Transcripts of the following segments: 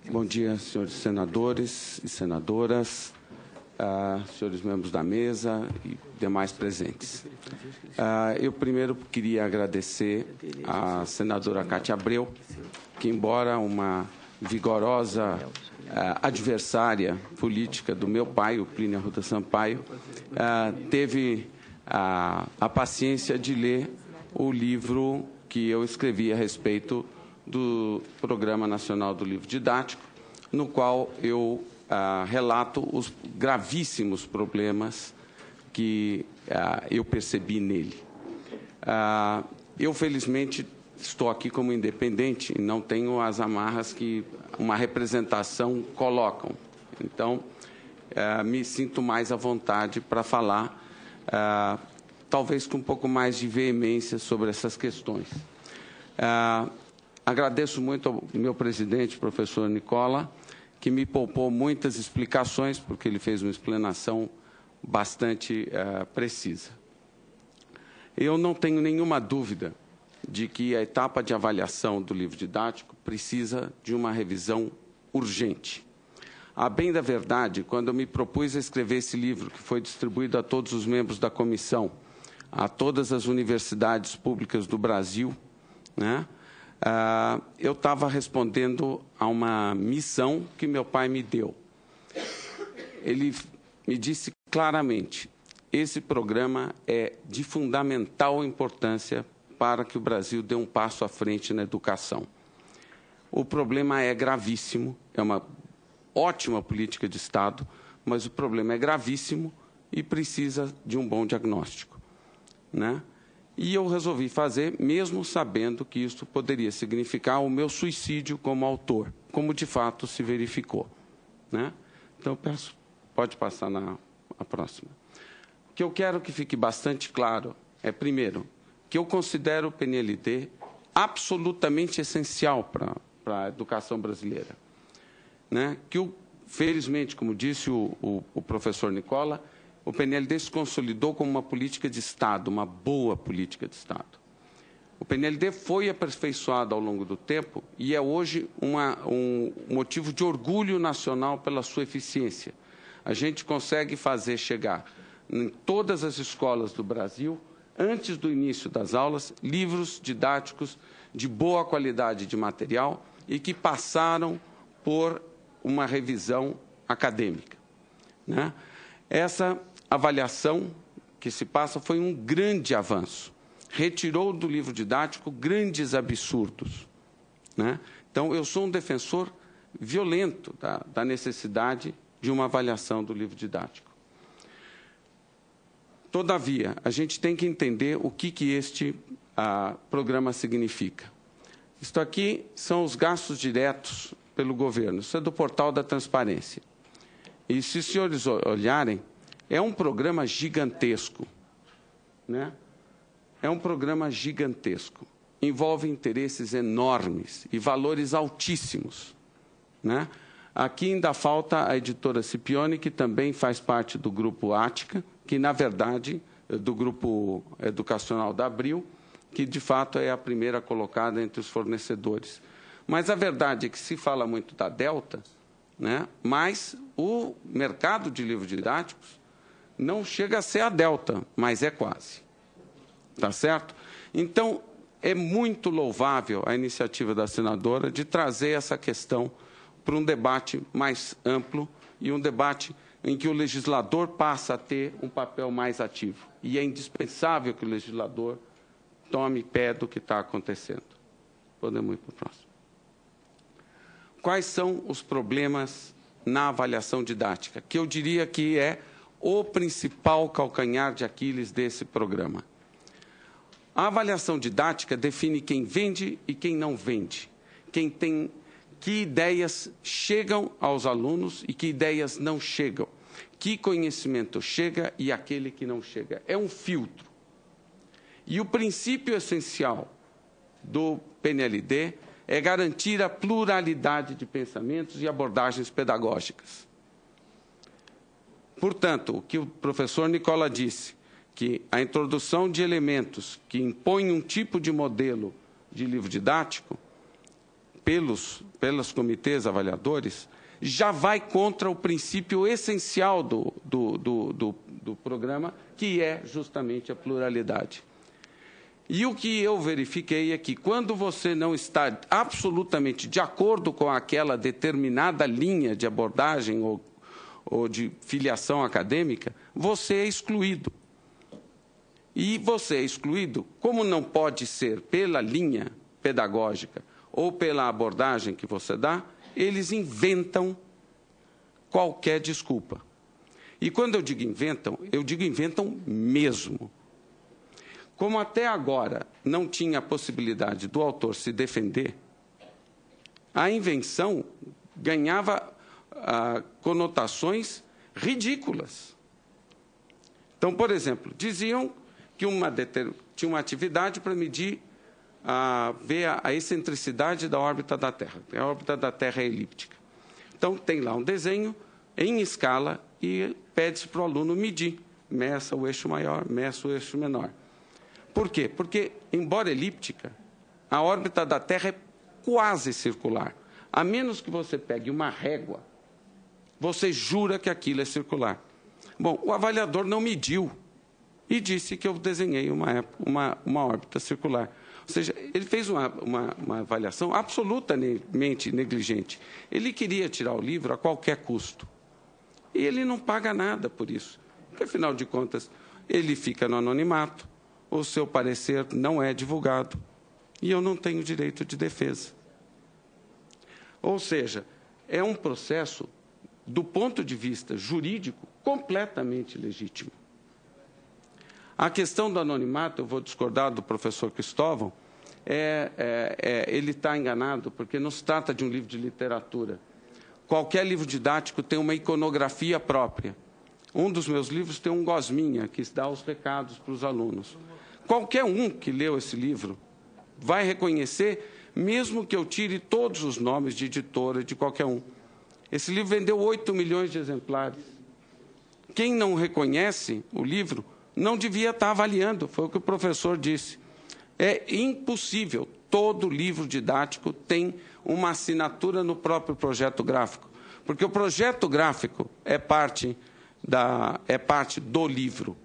Bom dia, senhores senadores e senadoras, senhores membros da mesa e demais presentes. Eu primeiro queria agradecer à senadora Cátia Abreu, que, embora uma vigorosa adversária política do meu pai, o Plínio Arruda Sampaio, teve a paciência de ler o livro que eu escrevi a respeito do Programa Nacional do Livro Didático, no qual eu relato os gravíssimos problemas que eu percebi nele. Eu, felizmente, estou aqui como independente e não tenho as amarras que uma representação colocam. Então, me sinto mais à vontade para falar, talvez com um pouco mais de veemência sobre essas questões. Agradeço muito ao meu presidente, professor Nicola, que me poupou muitas explicações, porque ele fez uma explanação bastante precisa. Eu não tenho nenhuma dúvida de que a etapa de avaliação do livro didático precisa de uma revisão urgente. A bem da verdade, quando eu me propus a escrever esse livro, que foi distribuído a todos os membros da comissão, a todas as universidades públicas do Brasil, né, eu estava respondendo a uma missão que meu pai me deu. Ele me disse claramente: esse programa é de fundamental importância para que o Brasil dê um passo à frente na educação. O problema é gravíssimo, é uma ótima política de Estado, mas o problema é gravíssimo e precisa de um bom diagnóstico, né? E eu resolvi fazer, mesmo sabendo que isso poderia significar o meu suicídio como autor, como de fato se verificou, né? Então, eu peço, pode passar a próxima. O que eu quero que fique bastante claro é, primeiro, que eu considero o PNLD absolutamente essencial para a educação brasileira, né? Que, felizmente, como disse o professor Nicola, o PNLD se consolidou como uma política de Estado, uma boa política de Estado. O PNLD foi aperfeiçoado ao longo do tempo e é hoje um motivo de orgulho nacional pela sua eficiência. A gente consegue fazer chegar em todas as escolas do Brasil, antes do início das aulas, livros didáticos de boa qualidade de material e que passaram por uma revisão acadêmica, né? Essa avaliação que se passa foi um grande avanço. Retirou do livro didático grandes absurdos, né? Então, eu sou um defensor violento da necessidade de uma avaliação do livro didático. Todavia, a gente tem que entender o que este programa significa. Isto aqui são os gastos diretos pelo governo. Isso é do portal da transparência. E, se os senhores olharem, é um programa gigantesco, né? É um programa gigantesco. Envolve interesses enormes e valores altíssimos, né? Aqui ainda falta a editora Scipione, que também faz parte do grupo Ática, que, na verdade, do grupo educacional da Abril, que, de fato, é a primeira colocada entre os fornecedores. Mas a verdade é que se fala muito da Delta, né? Mas o mercado de livros didáticos não chega a ser a Delta, mas é quase. Tá certo? Então, é muito louvável a iniciativa da senadora de trazer essa questão para um debate mais amplo e um debate em que o legislador passa a ter um papel mais ativo. E é indispensável que o legislador tome pé do que está acontecendo. Podemos ir para o próximo. Quais são os problemas na avaliação didática, que eu diria que é o principal calcanhar de Aquiles desse programa? A avaliação didática define quem vende e quem não vende, que ideias chegam aos alunos e que ideias não chegam, que conhecimento chega e aquele que não chega. É um filtro. E o princípio essencial do PNLD é garantir a pluralidade de pensamentos e abordagens pedagógicas. Portanto, o que o professor Nicola disse, que a introdução de elementos que impõem um tipo de modelo de livro didático pelos comitês avaliadores já vai contra o princípio essencial do programa, que é justamente a pluralidade. E o que eu verifiquei é que, quando você não está absolutamente de acordo com aquela determinada linha de abordagem ou de filiação acadêmica, você é excluído. E você é excluído, como não pode ser pela linha pedagógica ou pela abordagem que você dá, eles inventam qualquer desculpa. E quando eu digo inventam mesmo. Como até agora não tinha a possibilidade do autor se defender, a invenção ganhava conotações ridículas. Então, por exemplo, diziam que tinha uma atividade para medir, ver a excentricidade da órbita da Terra. A órbita da Terra é elíptica. Então, tem lá um desenho em escala e pede-se para o aluno medir. Meça o eixo maior, meça o eixo menor. Por quê? Porque, embora elíptica, a órbita da Terra é quase circular. A menos que você pegue uma régua, você jura que aquilo é circular. Bom, o avaliador não mediu e disse que eu desenhei uma órbita circular. Ou seja, ele fez uma avaliação absolutamente negligente. Ele queria tirar o livro a qualquer custo. E ele não paga nada por isso. Porque, afinal de contas, ele fica no anonimato, o seu parecer não é divulgado e eu não tenho direito de defesa. Ou seja, é um processo, do ponto de vista jurídico, completamente legítimo. A questão do anonimato, eu vou discordar do professor Cristóvão, ele está enganado, porque não se trata de um livro de literatura. Qualquer livro didático tem uma iconografia própria. Um dos meus livros tem um gosminha, que dá os recados para os alunos. Qualquer um que leu esse livro vai reconhecer, mesmo que eu tire todos os nomes de editora, de qualquer um. Esse livro vendeu 8 milhões de exemplares. Quem não reconhece o livro não devia estar avaliando, foi o que o professor disse. É impossível. Todo livro didático tem uma assinatura no próprio projeto gráfico, porque o projeto gráfico é parte do livro,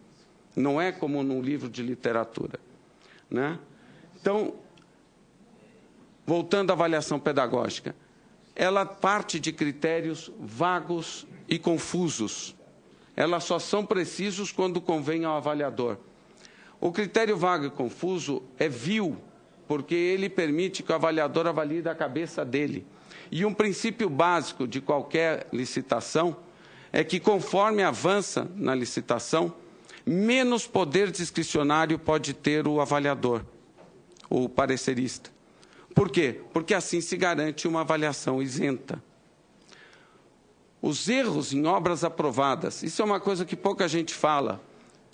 não é como num livro de literatura, né? Então, voltando à avaliação pedagógica, ela parte de critérios vagos e confusos. Elas só são precisos quando convém ao avaliador. O critério vago e confuso é vil, porque ele permite que o avaliador avalie da cabeça dele. E um princípio básico de qualquer licitação é que, conforme avança na licitação, menos poder discricionário pode ter o avaliador, o parecerista. Por quê? Porque assim se garante uma avaliação isenta. Os erros em obras aprovadas, isso é uma coisa que pouca gente fala,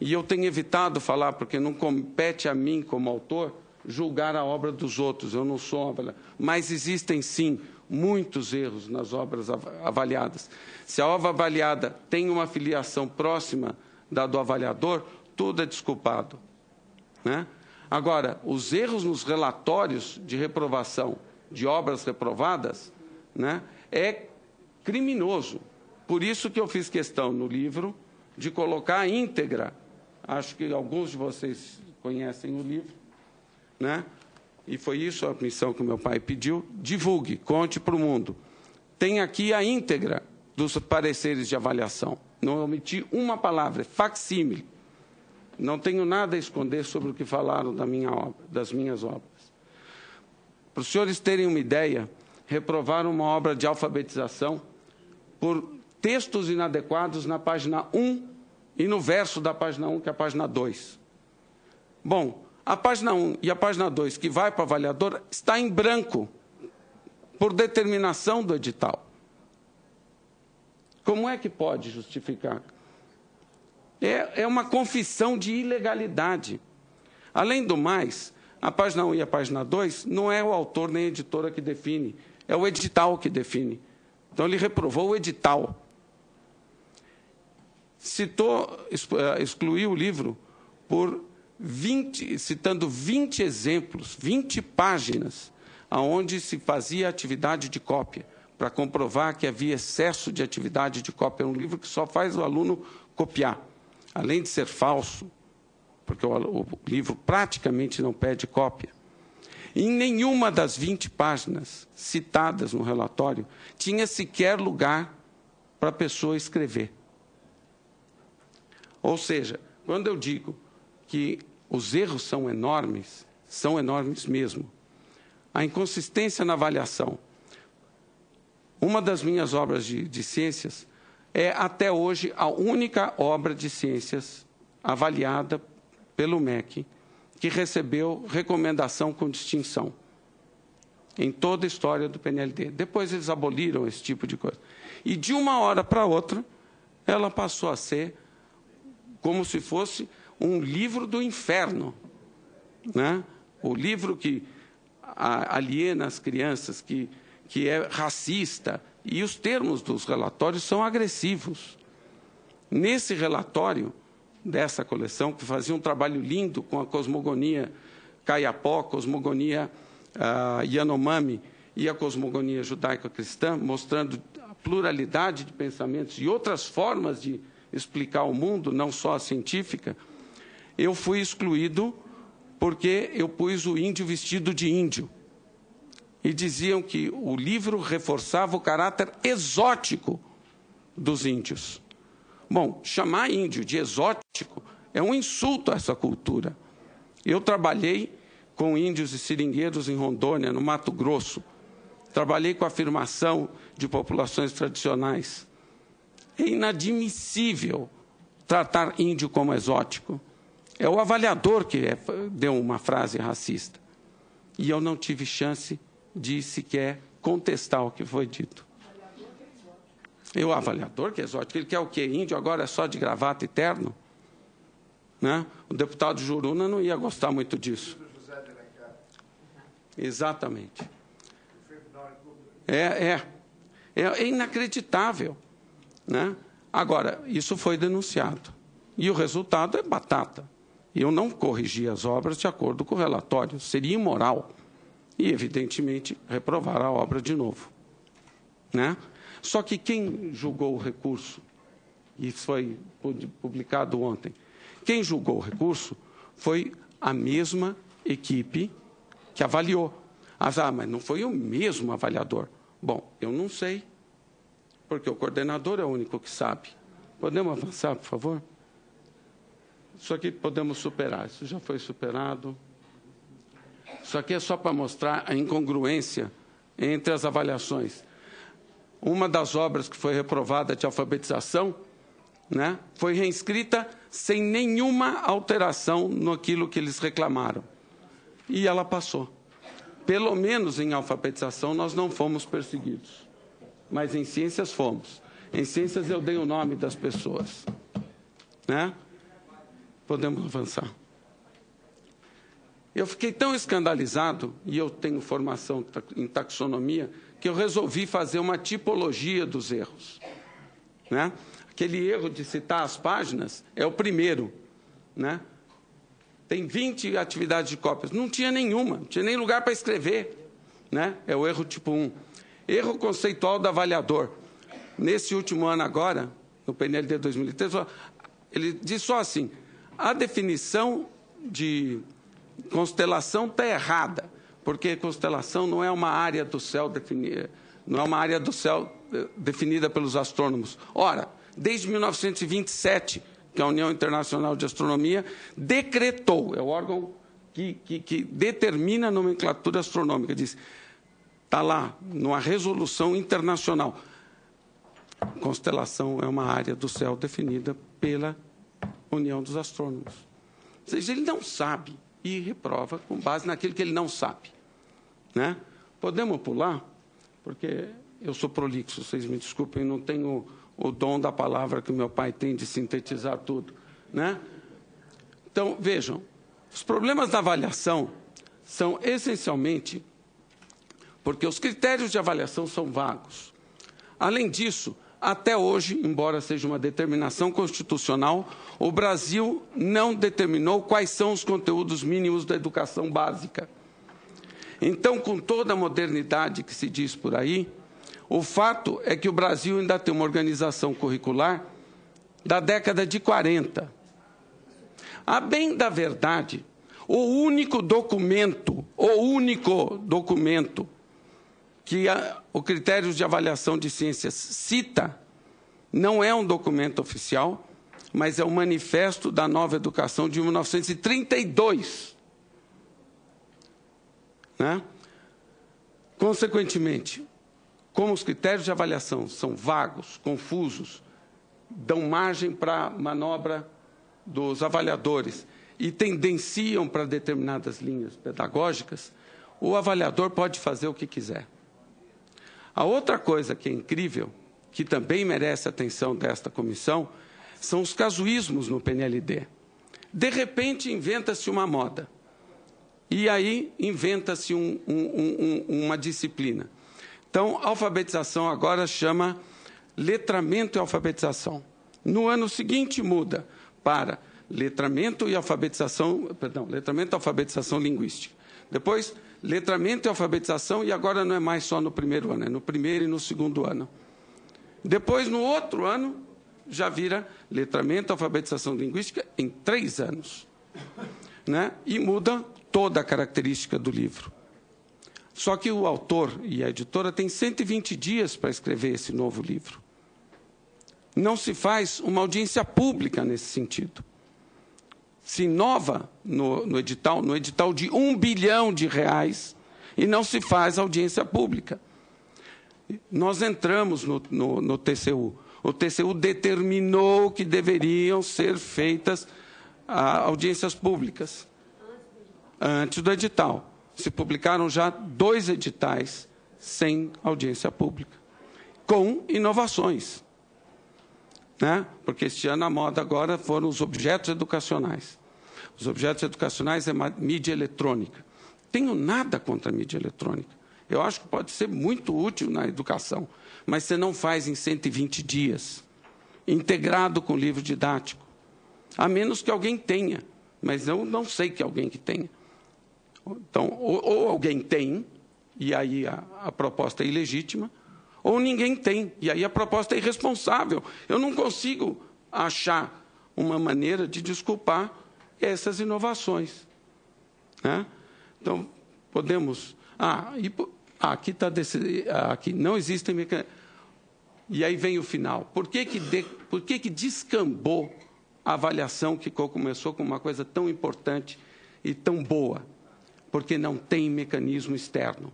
e eu tenho evitado falar, porque não compete a mim, como autor, julgar a obra dos outros, eu não sou avaliador. Mas existem, sim, muitos erros nas obras avaliadas. Se a obra avaliada tem uma filiação próxima da do avaliador, tudo é desculpado, né? Agora, os erros nos relatórios de reprovação de obras reprovadas, né, é criminoso. Por isso que eu fiz questão no livro de colocar a íntegra. Acho que alguns de vocês conhecem o livro, né? E foi isso a missão que o meu pai pediu. Divulgue, conte para o mundo. Tem aqui a íntegra dos pareceres de avaliação. Não omiti uma palavra, é facsímile. Não tenho nada a esconder sobre o que falaram das minhas obras. Para os senhores terem uma ideia, reprovaram uma obra de alfabetização por textos inadequados na página 1 e no verso da página 1, que é a página 2. Bom, a página 1 e a página 2, que vai para o avaliador, está em branco, por determinação do edital. Como é que pode justificar? É uma confissão de ilegalidade. Além do mais, a página 1 e a página 2 não é o autor nem a editora que define, é o edital que define. Então, ele reprovou o edital. Excluiu o livro citando 20 exemplos, 20 páginas, onde se fazia atividade de cópia, para comprovar que havia excesso de atividade de cópia. É um livro que só faz o aluno copiar. Além de ser falso, porque o livro praticamente não pede cópia, em nenhuma das 20 páginas citadas no relatório tinha sequer lugar para a pessoa escrever. Ou seja, quando eu digo que os erros são enormes mesmo. A inconsistência na avaliação. Uma das minhas obras de ciências é, até hoje, a única obra de ciências avaliada pelo MEC que recebeu recomendação com distinção em toda a história do PNLD. Depois eles aboliram esse tipo de coisa. E, de uma hora para outra, ela passou a ser como se fosse um livro do inferno, né? O livro que aliena as crianças, que é racista, e os termos dos relatórios são agressivos. Nesse relatório dessa coleção, que fazia um trabalho lindo com a cosmogonia Kayapó, cosmogonia Yanomami e a cosmogonia judaico-cristã, mostrando a pluralidade de pensamentos e outras formas de explicar o mundo, não só a científica, eu fui excluído porque eu pus o índio vestido de índio. E diziam que o livro reforçava o caráter exótico dos índios. Bom, chamar índio de exótico é um insulto a essa cultura. Eu trabalhei com índios e seringueiros em Rondônia, no Mato Grosso. Trabalhei com a afirmação de populações tradicionais. É inadmissível tratar índio como exótico. É o avaliador que deu uma frase racista. E eu não tive chance de sequer contestar o que foi dito. O avaliador que é exótico, ele quer o quê? Índio agora é só de gravata e terno? Né? O deputado Juruna não ia gostar muito disso. Exatamente. É inacreditável. Né? Agora, isso foi denunciado. E o resultado é batata. Eu não corrigi as obras de acordo com o relatório. Seria imoral. E, evidentemente, reprovar a obra de novo. Né? Só que quem julgou o recurso, e isso foi publicado ontem, quem julgou o recurso foi a mesma equipe que avaliou. Mas não foi o mesmo avaliador. Bom, eu não sei, porque o coordenador é o único que sabe. Podemos avançar, por favor? Isso aqui podemos superar, isso já foi superado. Isso aqui é só para mostrar a incongruência entre as avaliações. Uma das obras que foi reprovada de alfabetização, né, foi reescrita sem nenhuma alteração naquilo que eles reclamaram. E ela passou. Pelo menos em alfabetização nós não fomos perseguidos. Mas em ciências fomos. Em ciências eu dei o nome das pessoas. Né? Podemos avançar. Eu fiquei tão escandalizado, e eu tenho formação em taxonomia, que eu resolvi fazer uma tipologia dos erros. Né? Aquele erro de citar as páginas é o primeiro. Né? Tem 20 atividades de cópias. Não tinha nenhuma, não tinha nem lugar para escrever. Né? É o erro tipo 1. Erro conceitual do avaliador. Nesse último ano agora, no PNLD 2013, ele diz só assim, a definição de constelação está errada, porque constelação não é uma área do céu definida, não é uma área do céu definida pelos astrônomos. Ora, desde 1927, que a União Internacional de Astronomia decretou, é o órgão que determina a nomenclatura astronômica, diz, está lá, numa resolução internacional, constelação é uma área do céu definida pela União dos Astrônomos. Ou seja, ele não sabe e reprova com base naquilo que ele não sabe. Né? Podemos pular? Porque eu sou prolixo, vocês me desculpem, não tenho o dom da palavra que o meu pai tem de sintetizar tudo. Né? Então, vejam, os problemas da avaliação são essencialmente porque os critérios de avaliação são vagos. Além disso, até hoje, embora seja uma determinação constitucional, o Brasil não determinou quais são os conteúdos mínimos da educação básica. Então, com toda a modernidade que se diz por aí, o fato é que o Brasil ainda tem uma organização curricular da década de 40. A bem da verdade, o único documento que o Critérios de Avaliação de Ciências cita não é um documento oficial, mas é o Manifesto da Nova Educação de 1932. Né? Consequentemente, como os critérios de avaliação são vagos, confusos, dão margem para a manobra dos avaliadores e tendenciam para determinadas linhas pedagógicas, o avaliador pode fazer o que quiser. A outra coisa que é incrível, que também merece a atenção desta comissão, são os casuísmos no PNLD. De repente, inventa-se uma moda. E aí inventa-se uma disciplina. Então, alfabetização agora chama letramento e alfabetização. No ano seguinte muda para letramento e alfabetização linguística. Depois, letramento e alfabetização, e agora não é mais só no primeiro ano, é no primeiro e no segundo ano. Depois, no outro ano, já vira letramento e alfabetização linguística em 3 anos. Né? E muda toda a característica do livro. Só que o autor e a editora têm 120 dias para escrever esse novo livro. Não se faz uma audiência pública nesse sentido. Se inova no edital de R$1 bilhão, e não se faz audiência pública. Nós entramos no TCU. O TCU determinou que deveriam ser feitas audiências públicas antes do edital. Se publicaram já 2 editais sem audiência pública, com inovações. Né? Porque este ano a moda agora foram os objetos educacionais. Os objetos educacionais é mídia eletrônica. Tenho nada contra a mídia eletrônica. Eu acho que pode ser muito útil na educação, mas você não faz em 120 dias, integrado com o livro didático, a menos que alguém tenha, mas eu não sei que alguém que tenha. Então, ou alguém tem, e aí a proposta é ilegítima, ou ninguém tem, e aí a proposta é irresponsável. Eu não consigo achar uma maneira de desculpar essas inovações. Né? Então, podemos... aqui está aqui não existem mecanismos. E aí vem o final. Por que descambou a avaliação que começou com uma coisa tão importante e tão boa? Porque não tem mecanismo externo.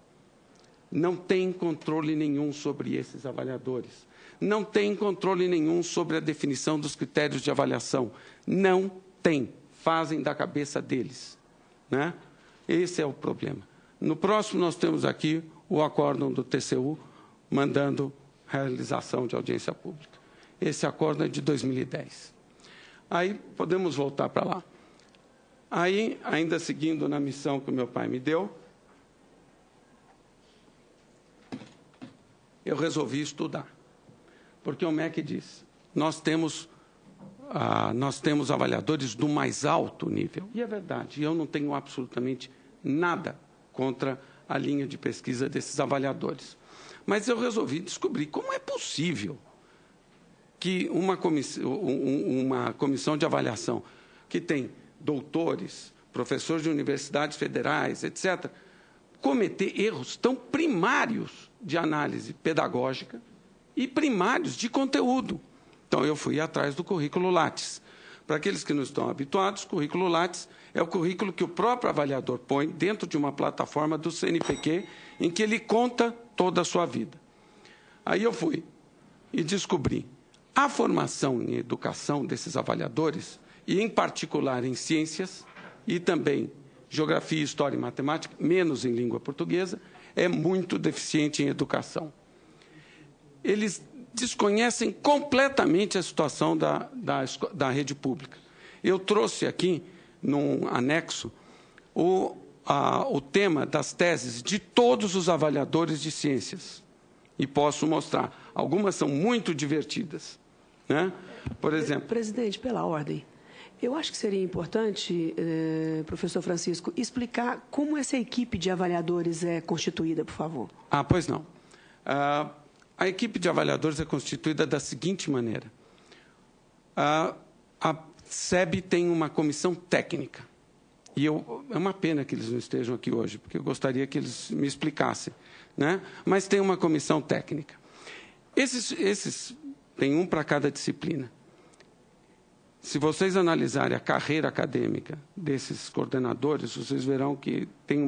Não tem controle nenhum sobre esses avaliadores. Não tem controle nenhum sobre a definição dos critérios de avaliação. Não tem. Fazem da cabeça deles. Né? Esse é o problema. No próximo, nós temos aqui o acórdão do TCU, mandando realização de audiência pública. Esse acórdão é de 2010. Aí, podemos voltar para lá. Aí, ainda seguindo na missão que o meu pai me deu, eu resolvi estudar. Porque o MEC diz, nós temos avaliadores do mais alto nível. E é verdade, eu não tenho absolutamente nada contra a linha de pesquisa desses avaliadores. Mas eu resolvi descobrir como é possível que uma comissão de avaliação que tem doutores, professores de universidades federais, etc., cometer erros tão primários de análise pedagógica e primários de conteúdo. Então, eu fui atrás do currículo Lattes. Para aqueles que não estão habituados, currículo Lattes é o currículo que o próprio avaliador põe dentro de uma plataforma do CNPq, em que ele conta toda a sua vida. Aí eu fui e descobri a formação em educação desses avaliadores, e em particular em ciências, e também geografia, história e matemática, menos em língua portuguesa, é muito deficiente em educação. Eles desconhecem completamente a situação da rede pública. Eu trouxe aqui, num anexo, o tema das teses de todos os avaliadores de ciências. E posso mostrar. Algumas são muito divertidas. Né? Por exemplo... Presidente, pela ordem, Eu acho que seria importante, professor Francisco, explicar como essa equipe de avaliadores é constituída, por favor. Pois não. A equipe de avaliadores é constituída da seguinte maneira. A SEB tem uma comissão técnica. E é uma pena que eles não estejam aqui hoje, porque eu gostaria que eles me explicassem, né? Mas tem uma comissão técnica. Esses tem um para cada disciplina. Se vocês analisarem a carreira acadêmica desses coordenadores, vocês verão que tem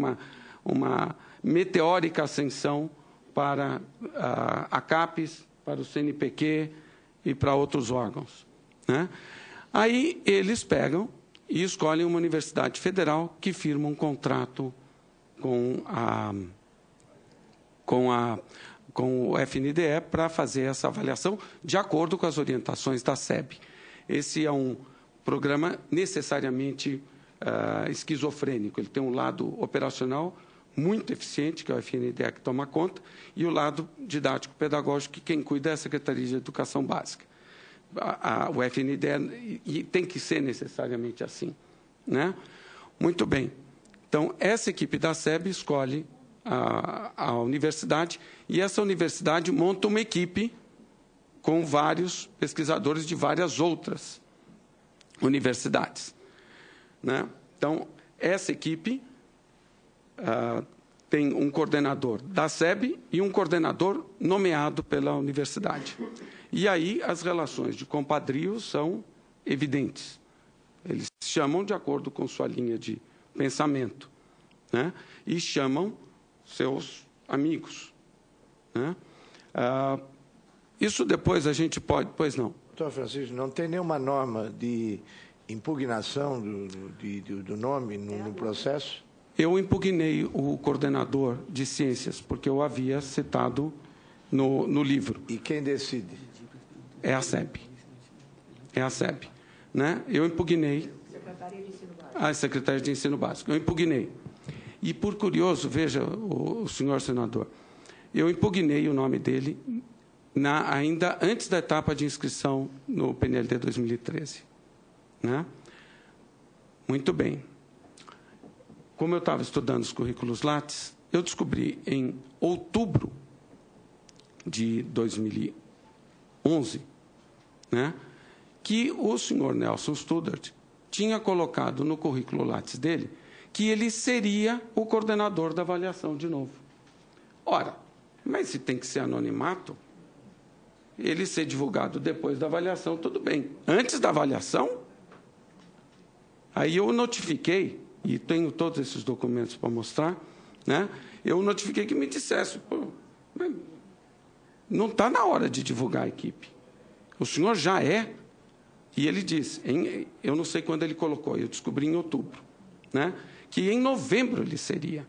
uma meteórica ascensão para a CAPES, para o CNPq e para outros órgãos, né? Aí eles pegam e escolhem uma universidade federal que firma um contrato com o FNDE para fazer essa avaliação de acordo com as orientações da SEB. Esse é um programa necessariamente esquizofrênico. Ele tem um lado operacional muito eficiente, que é o FNDE que toma conta, e o lado didático-pedagógico, que quem cuida é a Secretaria de Educação Básica. O FNDE tem que ser necessariamente assim, né? Muito bem. Então, essa equipe da SEB escolhe a universidade, e essa universidade monta uma equipe com vários pesquisadores de várias outras universidades, né? Então, essa equipe tem um coordenador da SEB e um coordenador nomeado pela universidade. E aí as relações de compadrio são evidentes. Eles chamam de acordo com sua linha de pensamento, né? E chamam seus amigos, né? Isso depois a gente pode... Pois não. Doutor Francisco, não tem nenhuma norma de impugnação do nome no processo? Eu impugnei o coordenador de ciências, porque eu havia citado no livro. E quem decide? É a SEB. É a SEB, né? Eu impugnei... Secretaria de Ensino Básico. A Secretaria de Ensino Básico. Eu impugnei. E, por curioso, veja, o senhor senador, eu impugnei o nome dele ainda antes da etapa de inscrição no PNLD 2013. Né? Muito bem. Como eu estava estudando os currículos Lattes, eu descobri em outubro de 2011, né, que o senhor Nelson Studart tinha colocado no currículo Lattes dele que ele seria o coordenador da avaliação de novo. Ora, mas se tem que ser anonimato, ele ser divulgado depois da avaliação, tudo bem. Antes da avaliação, aí eu notifiquei, e tenho todos esses documentos para mostrar, né? Eu notifiquei que me dissesse, pô, não está na hora de divulgar a equipe. O senhor já é. E ele disse, eu não sei quando ele colocou, eu descobri em outubro, né, que em novembro ele seria.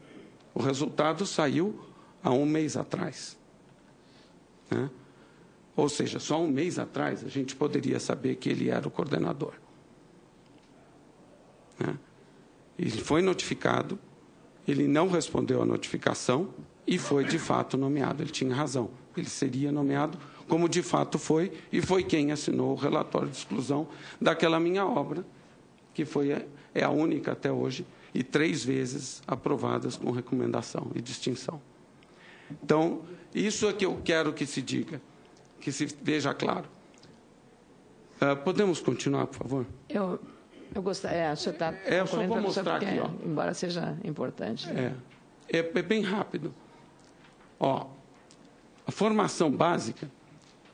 O resultado saiu há um mês atrás, né? Ou seja, só um mês atrás a gente poderia saber que ele era o coordenador, né? Ele foi notificado, ele não respondeu à notificação e foi, de fato, nomeado. Ele tinha razão, ele seria nomeado, como de fato foi, e foi quem assinou o relatório de exclusão daquela minha obra, que é a única até hoje, e 3 vezes aprovadas com recomendação e distinção. Então, isso é que eu quero que se diga, que se veja claro. Podemos continuar, por favor? Eu gostaria... Você está eu só vou mostrar aqui, ó. Embora seja importante. É bem rápido. Ó, a formação básica,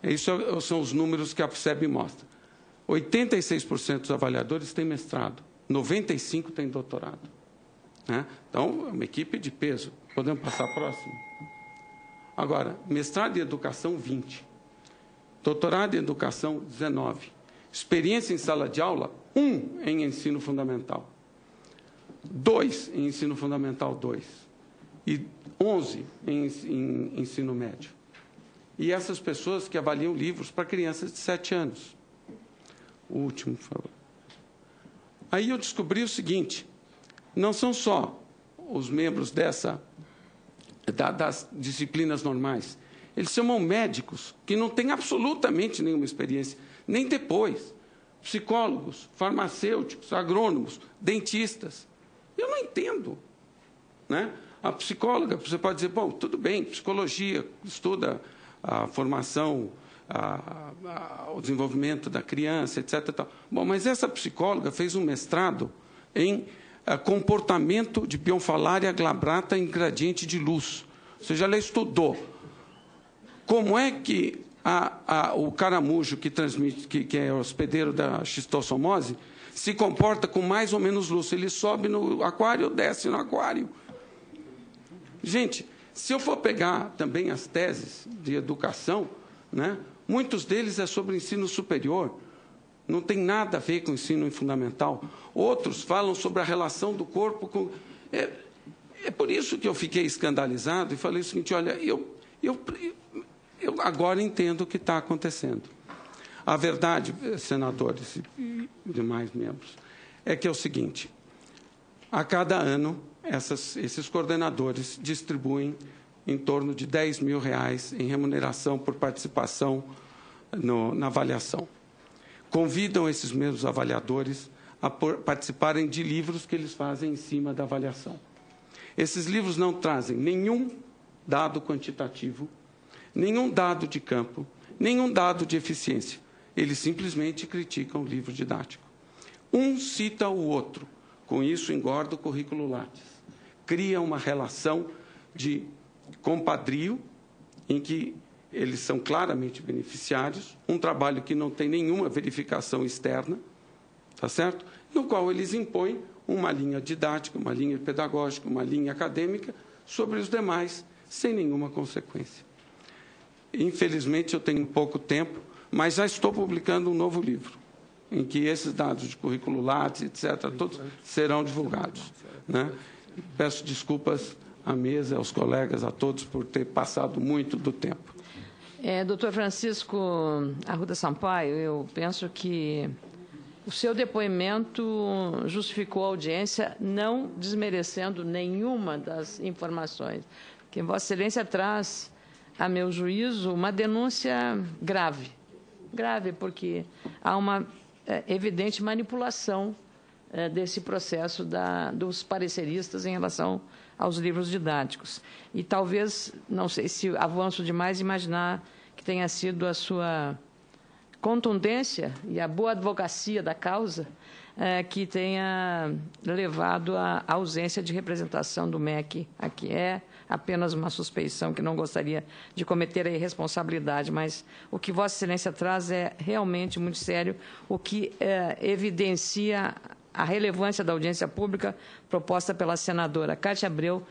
isso são os números que a SEB mostra. 86% dos avaliadores têm mestrado, 95% têm doutorado, né? Então, é uma equipe de peso. Podemos passar próximo? Agora, mestrado em educação, 20%. Doutorado em educação, 19%. Experiência em sala de aula, 1 em ensino fundamental. 2 em ensino fundamental 2. E 11 em ensino médio. E essas pessoas que avaliam livros para crianças de 7 anos. O último, por favor. Aí eu descobri o seguinte, não são só os membros das disciplinas normais, eles chamam médicos que não têm absolutamente nenhuma experiência, nem depois, psicólogos, farmacêuticos, agrônomos, dentistas. Eu não entendo, né? A psicóloga, você pode dizer, bom, tudo bem, psicologia, estuda a formação, o desenvolvimento da criança, etc. Tal. Bom, mas essa psicóloga fez um mestrado em comportamento de bionfalária glabrata em gradiente de luz. Ou seja, ela estudou como é que o caramujo que transmite, que é hospedeiro da xistossomose, se comporta com mais ou menos luz. Ele sobe no aquário ou desce no aquário. Gente, se eu for pegar também as teses de educação, né, muitos deles é sobre ensino superior, não tem nada a ver com ensino fundamental. Outros falam sobre a relação do corpo com... É por isso que eu fiquei escandalizado e falei o seguinte, olha, eu agora entendo o que está acontecendo. A verdade, senadores e demais membros, é que é o seguinte, a cada ano, esses coordenadores distribuem em torno de R$10 mil em remuneração por participação na avaliação. Convidam esses mesmos avaliadores a participarem de livros que eles fazem em cima da avaliação. Esses livros não trazem nenhum dado quantitativo, nenhum dado de campo, nenhum dado de eficiência. Eles simplesmente criticam o livro didático. Um cita o outro. Com isso, engorda o currículo Lattes. Cria uma relação de compadrio, em que eles são claramente beneficiários, um trabalho que não tem nenhuma verificação externa, tá certo? No qual eles impõem uma linha didática, uma linha pedagógica, uma linha acadêmica sobre os demais, sem nenhuma consequência. Infelizmente, eu tenho pouco tempo, mas já estou publicando um novo livro, em que esses dados de currículo Lattes, etc., todos serão divulgados, né? Peço desculpas à mesa, aos colegas, a todos, por ter passado muito do tempo. Doutor Francisco Arruda Sampaio, eu penso que o seu depoimento justificou a audiência, não desmerecendo nenhuma das informações, que Vossa Excelência traz, a meu juízo, uma denúncia grave. Grave, porque há uma evidente manipulação desse processo dos pareceristas em relação aos livros didáticos. E talvez, não sei se avanço demais, imaginar que tenha sido a sua contundência e a boa advocacia da causa que tenha levado à ausência de representação do MEC aqui. É apenas uma suspeição que não gostaria de cometer a irresponsabilidade, mas o que Vossa Excelência traz é realmente muito sério, o que evidencia a relevância da audiência pública proposta pela senadora Cátia Abreu